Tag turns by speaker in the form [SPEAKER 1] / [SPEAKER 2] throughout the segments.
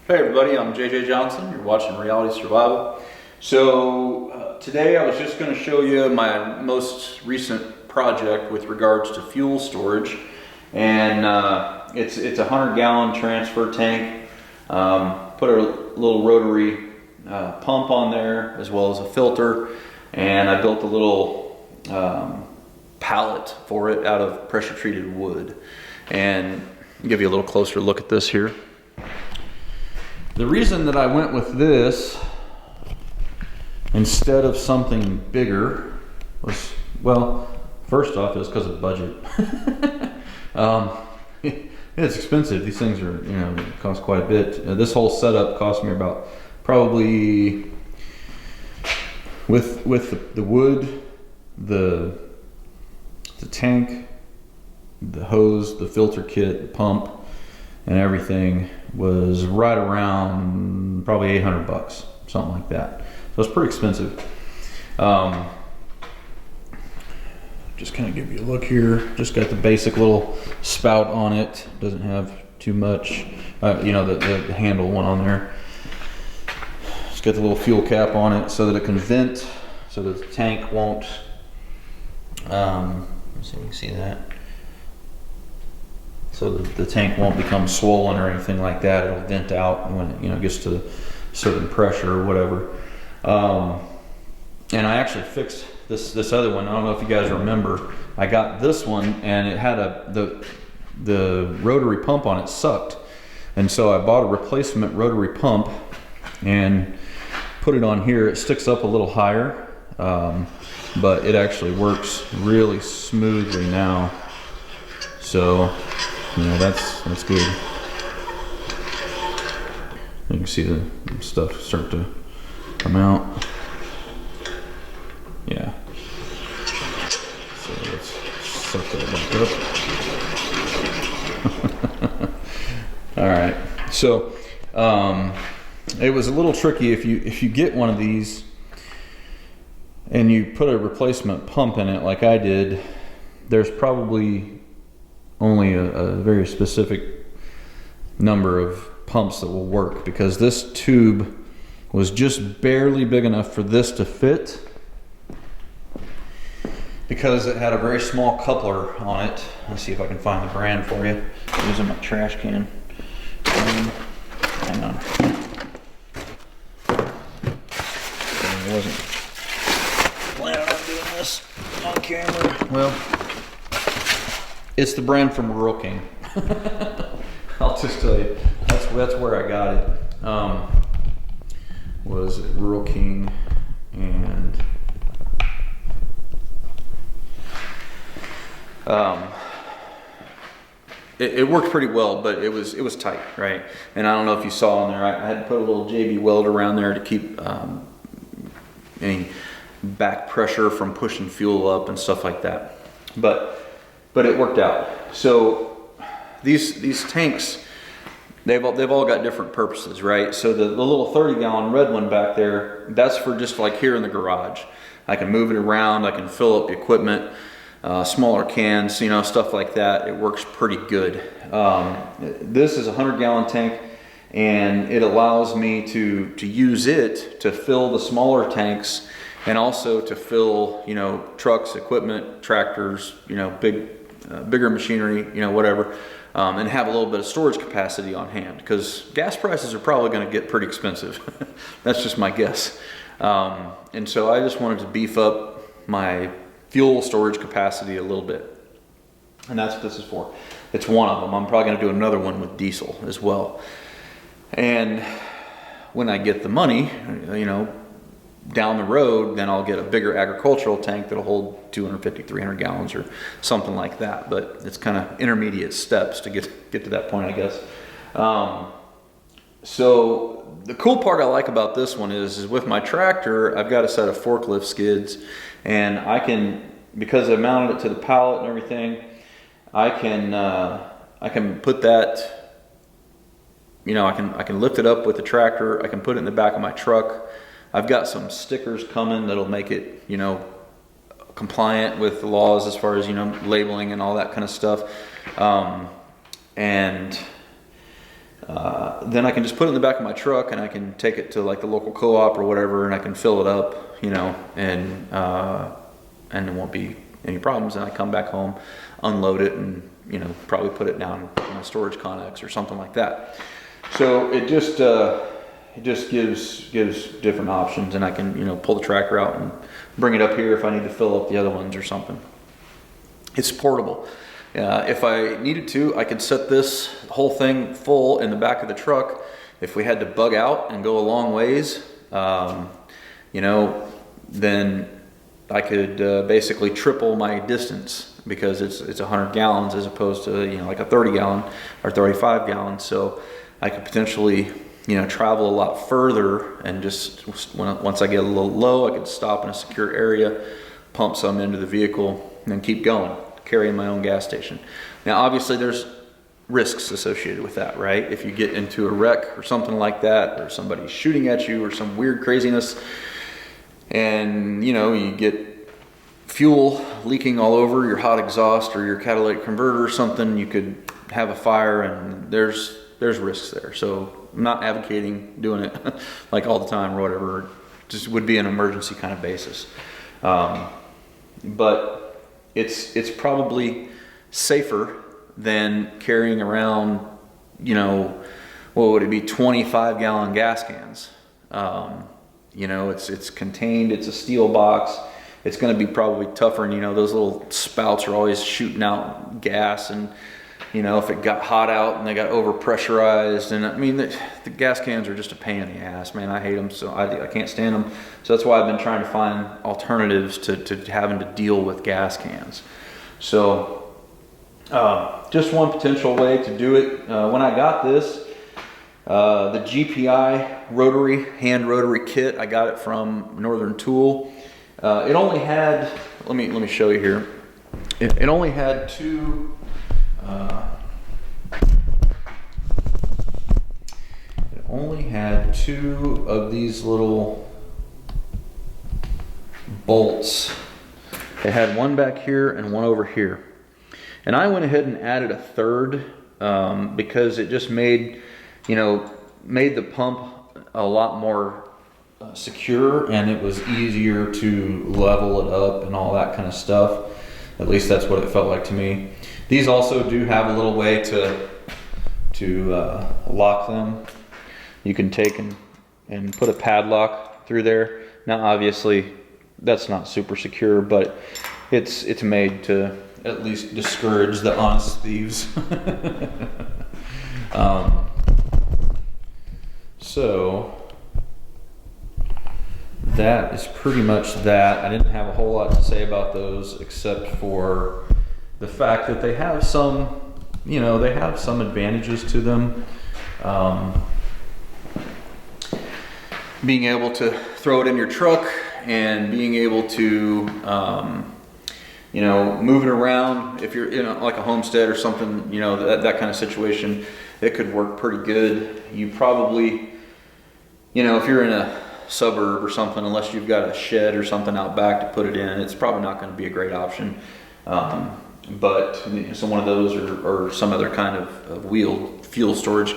[SPEAKER 1] Hey everybody, I'm JJ Johnson. You're watching Reality Survival. So today I was just going to show you my most recent project with regards to fuel storage, and it's a 100-gallon transfer tank. Put a little rotary pump on there as well as a filter, and I built a little pallet for it out of pressure treated wood. And I'll give you a little closer look at this here. The reason that I went with this instead of something bigger was, well, first off, is because of budget. It's expensive. These things are, cost quite a bit. This whole setup cost me about probably, with the wood, the tank, the hose, the filter kit, the pump, and everything was right around probably 800 bucks, something like that. So it's pretty expensive. Just kind of give you a look here. Just got the basic little spout on it. Doesn't have too much, the handle one on there. Just got the little fuel cap on it so that it can vent, so that the tank won't, let's see if you can see that. So the tank won't become swollen or anything like that. It'll vent out when it gets to a certain pressure or whatever. And I actually fixed this other one. I don't know if you guys remember. I got this one and it had the rotary pump on it sucked, and so I bought a replacement rotary pump and put it on here. It sticks up a little higher, but it actually works really smoothly now. So. That's good. You can see the stuff start to come out. Yeah. So let's suck that back up. All right. So it was a little tricky if you get one of these and you put a replacement pump in it like I did. There's probably only a very specific number of pumps that will work, because this tube was just barely big enough for this to fit, because it had a very small coupler on it. Let's see if I can find the brand for you. I'm using my trash can. Hang on. I wasn't planning on doing this on camera. Well, it's the brand from Rotary Kit. I'll just tell you, that's where I got it. Was it Rotary Kit, and it worked pretty well, but it was tight, right? And I don't know if you saw in there, I had to put a little JB weld around there to keep any back pressure from pushing fuel up and stuff like that. But it worked out. So these tanks, they've all got different purposes, right? So the little 30-gallon red one back there, that's for just like here in the garage. I can move it around, I can fill up the equipment, smaller cans, stuff like that. It works pretty good. This is a 100-gallon tank, and it allows me to use it to fill the smaller tanks, and also to fill, trucks, equipment, tractors, bigger machinery, whatever, and have a little bit of storage capacity on hand, because gas prices are probably going to get pretty expensive. That's just my guess. And so I just wanted to beef up my fuel storage capacity a little bit. And that's what this is for. It's one of them. I'm probably going to do another one with diesel as well. And when I get the money, down the road, then I'll get a bigger agricultural tank that'll hold 250, 300 gallons or something like that. But it's kind of intermediate steps to get to that point, I guess. So the cool part I like about this one is with my tractor, I've got a set of forklift skids, and I can, because I mounted it to the pallet and everything, I can put that, I can lift it up with the tractor. I can put it in the back of my truck. I've got some stickers coming that'll make it, compliant with the laws as far as, labeling and all that kind of stuff. And then I can just put it in the back of my truck and I can take it to like the local co-op or whatever, and I can fill it up, you know, and there won't be any problems. And I come back home, unload it, and, you know, probably put it down in my storage Connex or something like that. So it just gives different options, and I can, you know, pull the tractor out and bring it up here if I need to fill up the other ones or something. It's portable. If I needed to, I could set this whole thing full in the back of the truck. If we had to bug out and go a long ways, you know, then I could basically triple my distance, because it's 100 gallons as opposed to, you know, like a 30 gallon or 35 gallons. So I could potentially, you know, travel a lot further, and just once I get a little low, I could stop in a secure area, pump some into the vehicle, and then keep going, carrying my own gas station. Now, obviously, there's risks associated with that, right? If you get into a wreck or something like that, or somebody's shooting at you or some weird craziness, and, you know, you get fuel leaking all over your hot exhaust or your catalytic converter or something, you could have a fire, and there's risks there. So I'm not advocating doing it like all the time or whatever. Just would be an emergency kind of basis. But it's probably safer than carrying around, you know, what would it be, 25 gallon gas cans. You know, it's contained, it's a steel box. It's going to be probably tougher, and, you know, those little spouts are always shooting out gas, and, you know, if it got hot out and they got over pressurized, and I mean, the gas cans are just a pain in the ass, man. I hate them, so I can't stand them. So that's why I've been trying to find alternatives to having to deal with gas cans. So just one potential way to do it. When I got this, the GPI hand rotary kit, I got it from Northern Tool. It only had, let me show you here. It only had two. It only had two of these little bolts. It had one back here and one over here. And I went ahead and added a third because it just made the pump a lot more secure, and it was easier to level it up and all that kind of stuff. At least that's what it felt like to me. These also do have a little way to lock them. You can take and put a padlock through there. Now, obviously, that's not super secure, but it's made to at least discourage the honest thieves. So that is pretty much that. I didn't have a whole lot to say about those, except for the fact that they have some, some advantages to them. Being able to throw it in your truck and being able to, move it around. If you're in like a Homestead or something, that kind of situation, it could work pretty good. You probably, if you're in a suburb or something, unless you've got a shed or something out back to put it in, it's probably not going to be a great option. But so one of those or some other kind of wheeled fuel storage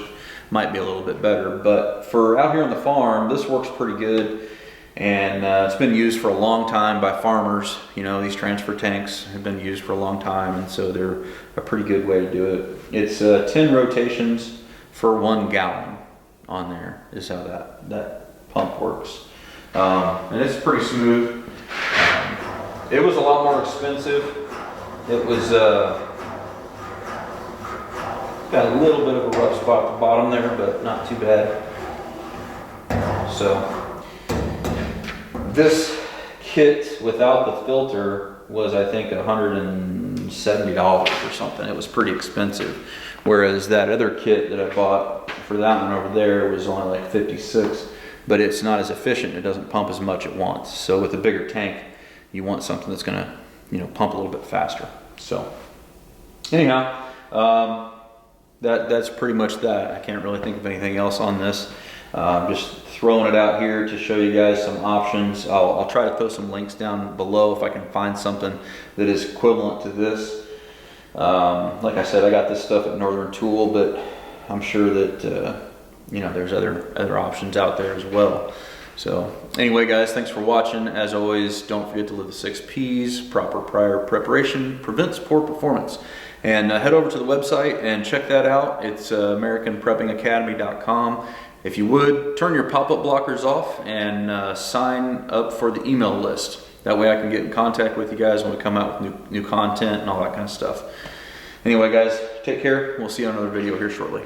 [SPEAKER 1] might be a little bit better. But for out here on the farm, this works pretty good. And it's been used for a long time by farmers. These transfer tanks have been used for a long time, and so they're a pretty good way to do it. It's 10 rotations for 1 gallon on there is how that pump works. And it's pretty smooth. It was a lot more expensive. It was got a little bit of a rough spot at the bottom there, but not too bad. So this kit without the filter was, I think, $170 or something. It was pretty expensive. Whereas that other kit that I bought for that one over there was only like $56. But it's not as efficient. It doesn't pump as much at once. So with a bigger tank, you want something that's going to, pump a little bit faster. So anyhow, that's pretty much that. I can't really think of anything else on this. Just throwing it out here to show you guys some options. I'll try to throw some links down below if I can find something that is equivalent to this. Like I said, I got this stuff at Northern Tool, but I'm sure that you know, there's other options out there as well. So anyway, guys, thanks for watching. As always, don't forget to live the 6 P's. Proper prior preparation prevents poor performance. And head over to the website and check that out. It's AmericanPreppingAcademy.com. If you would, turn your pop-up blockers off and sign up for the email list. That way I can get in contact with you guys when we come out with new content and all that kind of stuff. Anyway, guys, take care. We'll see you on another video here shortly.